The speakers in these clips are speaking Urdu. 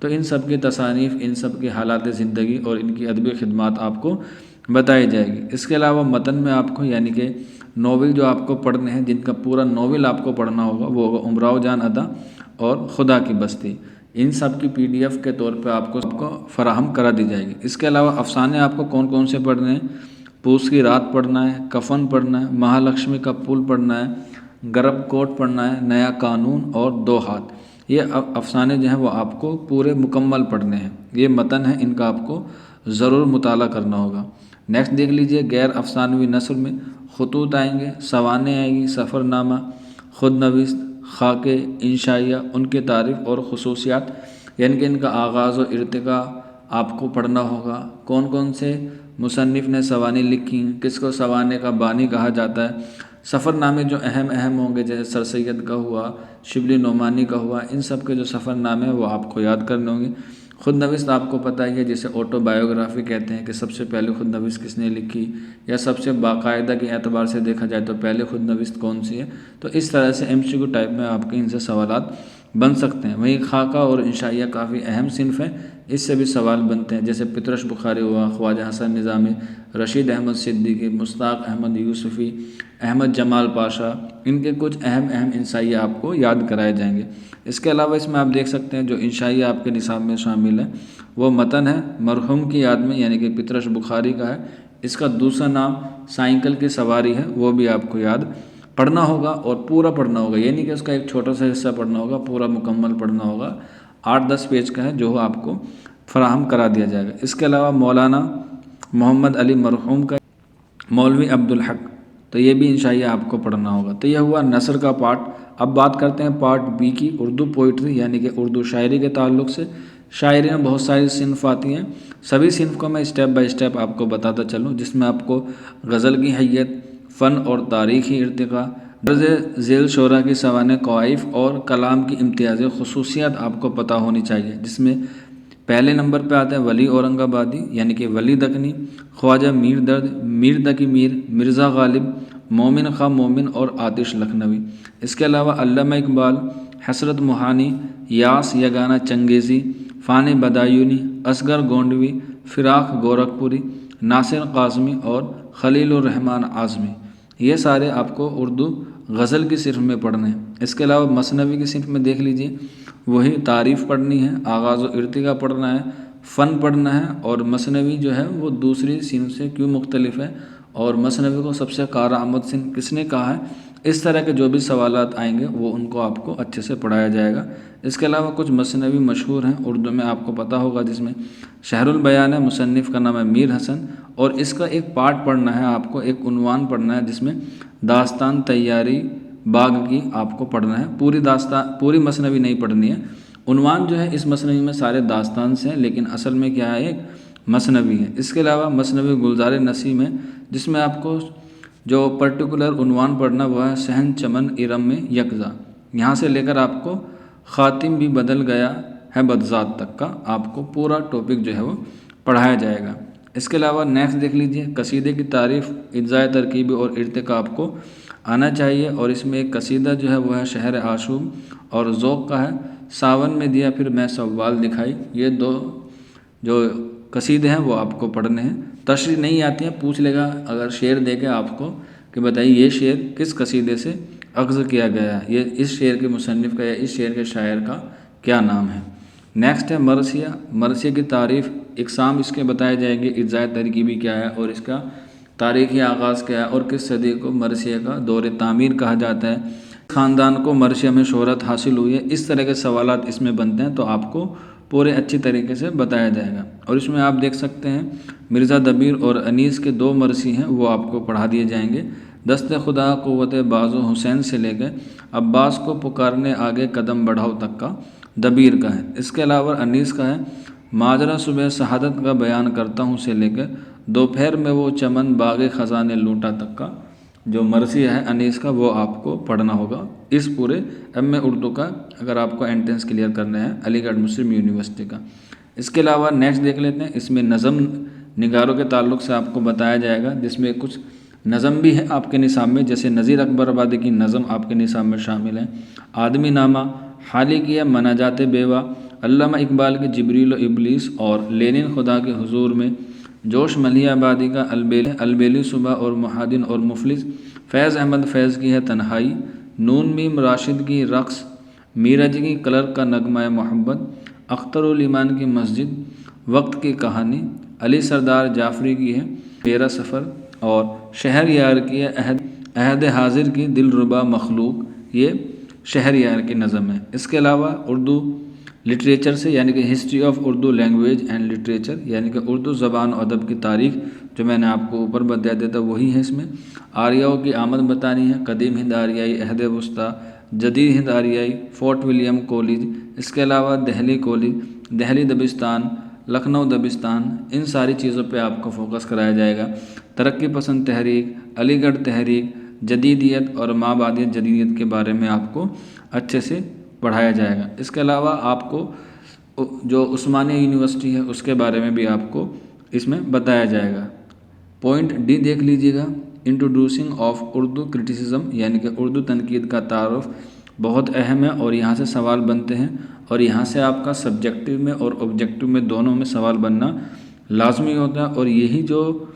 تو ان سب کی تصانیف، ان سب کی حالات زندگی اور ان کی ادبی خدمات آپ کو بتائی جائے گی۔ اس کے علاوہ متن میں آپ کو یعنی کہ ناول جو آپ کو پڑھنے ہیں، جن کا پورا ناول آپ کو پڑھنا ہوگا، وہ ہوگا امراؤ جان ادا اور خدا کی بستی۔ ان سب کی PDF کے طور پہ آپ کو فراہم کرا دی جائے گی۔ اس کے علاوہ افسانے آپ کو کون کون سے پڑھنے ہیں؟ پوس کی رات پڑھنا ہے، کفن پڑھنا ہے، مہالکشمی کا پھول پڑھنا ہے، گرب کوٹ پڑھنا ہے، نیا قانون اور دو ہاتھ۔ یہ افسانے جو ہیں وہ آپ کو پورے مکمل پڑھنے ہیں۔ یہ متن ہے، ان کا آپ کو ضرور مطالعہ کرنا ہوگا۔ نیکسٹ دیکھ لیجئے، غیر افسانوی نثر میں خطوط آئیں گے، سوانح آئیں گی، سفر نامہ، خود نویس، خاکے، انشائیہ، ان کے تعریف اور خصوصیات، یعنی کہ ان کا آغاز و ارتقاء آپ کو پڑھنا ہوگا۔ کون کون سے مصنف نے سوانح لکھی ہیں، کس کو سوانح کا بانی کہا جاتا ہے۔ سفر نامے جو اہم ہوں گے، جیسے سر سید کا ہوا، شبلی نعمانی کا ہوا، ان سب کے جو سفر نامے ہیں وہ آپ کو یاد کرنے ہوں گے۔ خود نویس آپ کو پتہ ہی ہے، جسے آٹو بایوگرافی کہتے ہیں، کہ سب سے پہلے خود نویس کس نے لکھی، یا سب سے باقاعدہ کے اعتبار سے دیکھا جائے تو پہلے خود نویس کون سی ہے۔ تو اس طرح سے MCQ ٹائپ میں آپ کے ان سے سوالات بن سکتے ہیں۔ وہیں خاکہ اور انشائیہ کافی اہم صنف ہیں، اس سے بھی سوال بنتے ہیں، جیسے پطرش بخاری ہوا، خواجہ حسن نظامی، رشید احمد صدیقی، مشتاق احمد یوسفی، احمد جمال پاشا، ان کے کچھ اہم انشائیہ آپ کو یاد کرائے جائیں گے۔ اس کے علاوہ اس میں آپ دیکھ سکتے ہیں جو انشائیہ آپ کے نصاب میں شامل ہے وہ متن ہے مرحوم کی یاد میں، یعنی کہ پطرش بخاری کا ہے۔ اس کا دوسرا نام سائیکل کی سواری ہے، وہ بھی آپ کو یاد پڑھنا ہوگا اور پورا پڑھنا ہوگا، یہ نہیں کہ اس کا ایک چھوٹا سا حصہ پڑھنا ہوگا، پورا مکمل پڑھنا ہوگا۔ 8-10 پیج کا ہے جو آپ کو فراہم کرا دیا جائے گا۔ اس کے علاوہ مولانا محمد علی مرحوم کا مولوی عبدالحق، تو یہ بھی انشائیہ آپ کو پڑھنا ہوگا۔ تو یہ ہوا نثر کا پارٹ۔ اب بات کرتے ہیں پارٹ B کی، اردو پوئٹری یعنی کہ اردو شاعری کے تعلق سے۔ شاعری میں بہت ساری صنف آتی ہیں، سبھی صنف کو میں اسٹیپ بائی اسٹیپ آپ کو بتاتا چلوں، جس میں آپ کو غزل کی حیت، فن اور تاریخی ارتقاء، درج ذیل شعراء کی سوانح کوائف اور کلام کی امتیازی خصوصیات آپ کو پتہ ہونی چاہیے، جس میں پہلے نمبر پہ آتے ہیں ولی اورنگ آبادی یعنی کہ ولی دکنی، خواجہ میر درد، میر دکی میر، مرزا غالب، مومن خواہ مومن اور آتش لکھنوی۔ اس کے علاوہ علامہ اقبال، حسرت موہانی، یاس یگانہ چنگیزی، فانی بدایونی، اصغر گونڈوی، فراق گورکھپوری، ناصر قاسمی اور خلیل الرحمن اعظمی، یہ سارے آپ کو اردو غزل کی صنف میں پڑھنے ہیں۔ اس کے علاوہ مثنوی کی صنف میں دیکھ لیجئے، وہی تعریف پڑھنی ہے، آغاز و ارتقاء پڑھنا ہے، فن پڑھنا ہے، اور مثنوی جو ہے وہ دوسری صنف سے کیوں مختلف ہے، اور مثنوی کو سب سے کارآمد صنف کس نے کہا ہے۔ اس طرح کے جو بھی سوالات آئیں گے وہ ان کو آپ کو اچھے سے پڑھایا جائے گا۔ اس کے علاوہ کچھ مثنوی مشہور ہیں اردو میں، آپ کو پتہ ہوگا، جس میں شہر البیان ہے، مصنف کا نام ہے میر حسن، اور اس کا ایک پارٹ پڑھنا ہے آپ کو، ایک عنوان پڑھنا ہے، جس میں داستان تیاری باغ کی آپ کو پڑھنا ہے۔ پوری مثنوی نہیں پڑھنی ہے، عنوان جو ہے اس مثنوی میں سارے داستان سے ہیں، لیکن اصل میں کیا ہے، ایک مثنوی ہے۔ اس کے علاوہ مثنوی گلزار نسیم ہے، جس میں آپ کو جو پرٹیکولر عنوان پڑھنا وہ ہے صحن چمن ارم میں یکزا، یہاں سے لے کر آپ کو خاتم بھی بدل گیا ہے بدذات تک کا آپ کو پورا ٹاپک جو ہے وہ پڑھایا جائے گا۔ اس کے علاوہ نیکسٹ دیکھ لیجئے، قصیدے کی تعریف، اجزائے ترکیبی اور ارتقاء آپ کو آنا چاہیے، اور اس میں ایک قصیدہ جو ہے وہ ہے شہر آشوب اور ذوق کا ہے، ساون میں دیا پھر میں سوال دکھائی، یہ دو جو قصیدے ہیں وہ آپ کو پڑھنے ہیں۔ تشریح نہیں آتی ہے، پوچھ لے گا اگر شعر دے کے آپ کو کہ بتائیے یہ شعر کس قصیدے سے اخذ کیا گیا ہے، یہ اس شعر کے مصنف کا یا اس شعر کے شاعر کا کیا نام ہے۔ نیکسٹ ہے مرثیہ، مرثیہ کی تعریف، اقسام اس کے بتائے جائیں گے، اجزائے ترکیبی کیا ہے اور اس کا تاریخی آغاز کیا ہے، اور کس صدی کو مرثیہ کا دور تعمیر کہا جاتا ہے، خاندان کو مرثیہ میں شہرت حاصل ہوئی ہے۔ اس طرح کے سوالات اس میں بنتے ہیں، تو آپ کو پورے اچھی طریقے سے بتایا جائے گا۔ اور اس میں آپ دیکھ سکتے ہیں مرزا دبیر اور انیس کے 2 مرثی ہیں، وہ آپ کو پڑھا دیے جائیں گے۔ دست خدا قوت بازو حسین سے لے کے عباس کو پکارنے آگے قدم بڑھاؤ تک کا دبیر کا ہے۔ اس کے علاوہ انیس کا ہے ماجرا صبح شہادت کا بیان کرتا ہوں سے لے کے دوپہر میں وہ چمن باغ خزانے لوٹا تک کا جو مرثیہ ہے انیس کا، وہ آپ کو پڑھنا ہوگا اس پورے ایم اے اردو کا، اگر آپ کو انٹرنس کلیئر کرنا ہے علی گڑھ مسلم یونیورسٹی کا۔ اس کے علاوہ نیکسٹ دیکھ لیتے ہیں، اس میں نظم نگاروں کے تعلق سے آپ کو بتایا جائے گا، جس میں کچھ نظم بھی ہے آپ کے نصاب میں، جیسے نذیر اکبر آبادی کی نظم آپ کے نصاب میں شامل ہے۔ آدمی نامہ، حالی کیا مناجات بیوہ، علامہ اقبال کے جبریل و ابلیس اور لینن خدا کے حضور میں، جوش ملیح آبادی کا البیلی صبح اور محادن اور مفلس، فیض احمد فیض کی ہے تنہائی، نون میم راشد کی رقص، میرج کی کلرک کا نغمہ محبت، اختر الایمان کی مسجد، وقت کی کہانی، علی سردار جعفری کی ہے میرا سفر، اور شہر یار کی ہے عہد حاضر کی دل ربا مخلوق، یہ شہر یار کی نظم ہے۔ اس کے علاوہ اردو لٹریچر سے یعنی کہ history of Urdu language and literature, یعنی کہ اردو زبان و ادب کی تاریخ، جو میں نے آپ کو اوپر بتا دیا تھا وہی ہے۔ اس میں آریاؤں کی آمد بتانی ہے، قدیم ہند آریائی، عہد وسطیٰ، جدید ہند آریائی، فورٹ ولیم کالج، اس کے علاوہ دہلی کالج، دہلی دبستان، لکھنؤ دبستان، ان ساری چیزوں پہ آپ کو فوکس کرایا جائے گا۔ ترقی پسند تحریک، علی گڑھ تحریک، جدیدیت اور مابعدیت جدیدیت کے بارے میں آپ کو اچھے سے پڑھایا جائے گا۔ اس کے علاوہ آپ کو جو عثمانیہ یونیورسٹی ہے اس کے بارے میں بھی آپ کو اس میں بتایا جائے گا۔ پوائنٹ ڈی دیکھ لیجیے گا، انٹروڈیوسنگ آف اردو کرٹیسزم، یعنی کہ اردو تنقید کا تعارف بہت اہم ہے اور یہاں سے سوال بنتے ہیں، اور یہاں سے آپ کا سبجیکٹیو میں اور آبجیکٹیو میں دونوں میں سوال بننا لازمی ہوتا ہے، اور یہی جو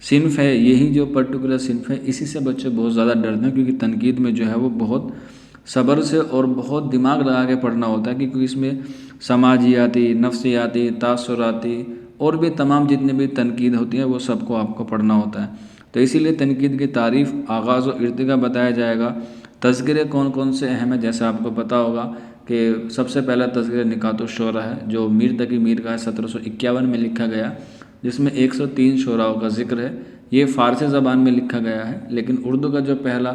صنف ہے، یہی جو پرٹیکولر صنف ہے، اسی سے بچے بہت زیادہ ڈرتے ہیں، کیونکہ تنقید میں جو ہے وہ بہت صبر سے اور بہت دماغ لگا کے پڑھنا ہوتا ہے، کیونکہ اس میں سماجیاتی، نفسیاتی، تاثراتی اور بھی تمام جتنے بھی تنقید ہوتی ہے وہ سب کو آپ کو پڑھنا ہوتا ہے۔ تو اسی لیے تنقید کی تعریف، آغاز و ارتقا بتایا جائے گا۔ تذکرے کون کون سے اہم ہیں، جیسے آپ کو پتہ ہوگا کہ سب سے پہلا تذکرہ نکات الشعراء ہے، جو میر تقی میر کا ہے 1751 میں لکھا گیا، جس میں 103 شعراء کا ذکر ہے۔ یہ فارسی زبان میں لکھا گیا ہے، لیکن اردو کا جو پہلا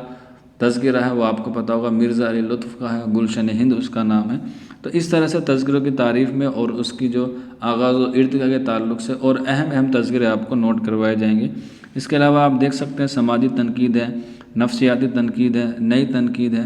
تذکرہ ہے وہ آپ کو پتہ ہوگا مرزا علی لطف کا ہے، گلشن ہند اس کا نام ہے۔ تو اس طرح سے تذکروں کی تعریف میں اور اس کی جو آغاز و ارتقا کے تعلق سے اور اہم تذکرے آپ کو نوٹ کروائے جائیں گے۔ اس کے علاوہ آپ دیکھ سکتے ہیں سماجی تنقید ہے، نفسیاتی تنقید ہے، نئی تنقید ہے،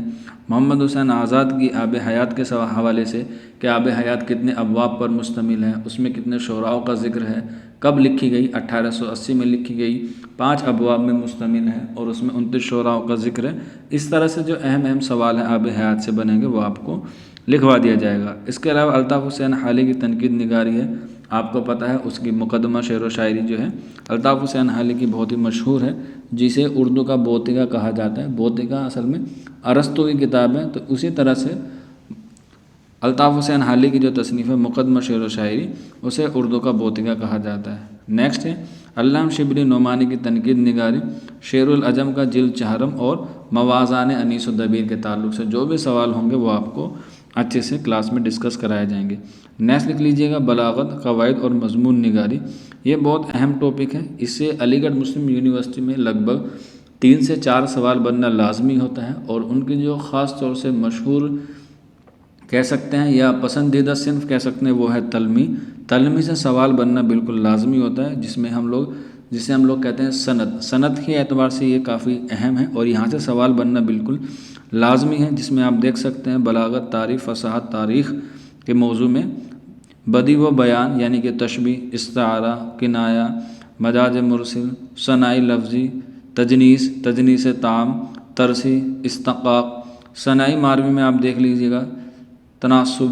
محمد حسین آزاد کی آب حیات کے حوالے سے کہ آب حیات کتنے ابواب پر مشتمل ہے، اس میں کتنے شعراء کا ذکر ہے، کب لکھی گئی، 1880 میں لکھی گئی، 5 ابواب میں مشتمل ہے اور اس میں 29 شعراء کا ذکر ہے۔ اس طرح سے جو اہم سوال ہیں آب حیات سے بنیں گے وہ آپ کو لکھوا دیا جائے گا۔ اس کے علاوہ الطاف حسین حالی کی تنقید نگاری ہے، آپ کو پتہ ہے اس کی مقدمہ شعر و شاعری جو ہے الطاف حسین حالی کی بہت ہی مشہور ہے، جسے اردو کا بوتیکا کہا جاتا ہے۔ بوتیکا اصل میں ارسطو کی کتاب ہے، تو اسی طرح سے الطاف حسین حالی کی جو تصنیف ہے مقدمہ شعر و شاعری، اسے اردو کا بوتیکا کہا جاتا ہے۔ نیکسٹ ہے علامہ شبلی نعمانی کی تنقید نگاری، شعر العجم کا جلد 4 اور موازان انیس و دبیر کے تعلق سے جو بھی سوال ہوں گے وہ آپ کو اچھے سے کلاس میں ڈسکس کرائے جائیں گے۔ نیکسٹ لکھ لیجئے گا بلاغت، قواعد اور مضمون نگاری، یہ بہت اہم ٹاپک ہے، اس سے علی گڑھ مسلم یونیورسٹی میں لگ بھگ 3 سے 4 سوال بننا لازمی ہوتا ہے، اور ان کی جو خاص طور سے مشہور کہہ سکتے ہیں یا پسندیدہ صنف کہہ سکتے ہیں وہ ہے تلمی سے سوال بننا بالکل لازمی ہوتا ہے، جسے ہم لوگ کہتے ہیں سند کے اعتبار سے یہ کافی اہم ہے اور یہاں سے سوال بننا بالکل لازمی ہے، جس میں آپ دیکھ سکتے ہیں بلاغت، تعریف، فصاحت، تاریخ کے موضوع میں بدیع و بیان یعنی کہ تشبیہ، استعارہ، کنایہ، مجاز مرسل، ثنائی لفظی، تجنیس تام، ترسی، استقاق، ثنائی ماروی میں آپ دیکھ لیجئے گا تناسب،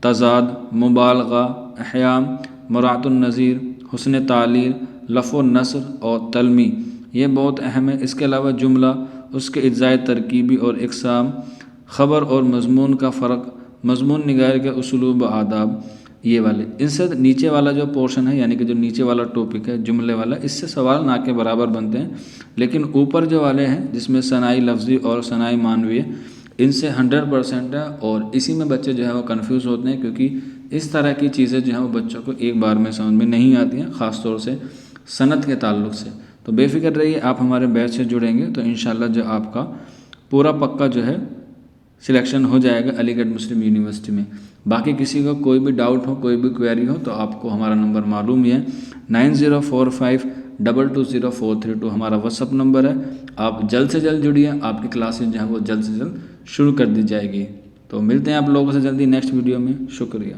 تضاد، مبالغہ، احیام، مراعات النظیر، حسن تعلیل، لف و نثر اور تلمی، یہ بہت اہم ہے۔ اس کے علاوہ جملہ، اس کے اجزائے ترکیبی اور اقسام، خبر اور مضمون کا فرق، مضمون نگاری کے اسلوب و آداب، یہ والے۔ ان سے نیچے والا جو پورشن ہے یعنی کہ جو نیچے والا ٹاپک ہے جملے والا، اس سے سوال نہ کے برابر بنتے ہیں، لیکن اوپر جو والے ہیں جس میں ثنائی لفظی اور ثنائی معنوی، ان سے 100% ہے، اور اسی میں بچے جو ہے وہ کنفیوز ہوتے ہیں، کیونکہ اس طرح کی چیزیں جو ہیں وہ بچوں کو ایک بار میں سمجھ میں نہیں آتی ہیں، خاص طور سے سند کے تعلق سے۔ تو بے فکر رہیے، آپ ہمارے بیچ سے جڑیں گے تو انشاءاللہ جو آپ کا پورا پکا جو ہے سلیکشن ہو جائے گا علی گڑھ مسلم یونیورسٹی میں۔ باقی کسی کو کوئی بھی ڈاؤٹ ہو، کوئی بھی کویری ہو تو آپ کو ہمارا نمبر معلوم ہی ہے، 9045220432 ہمارا واٹس ایپ نمبر ہے۔ آپ جلد سے جلد جڑیے، آپ کی کلاسز جو ہیں وہ جلد سے جلد شروع کر دی جائے گی۔ تو ملتے ہیں آپ لوگوں سے جلدی نیکسٹ ویڈیو میں، شکریہ۔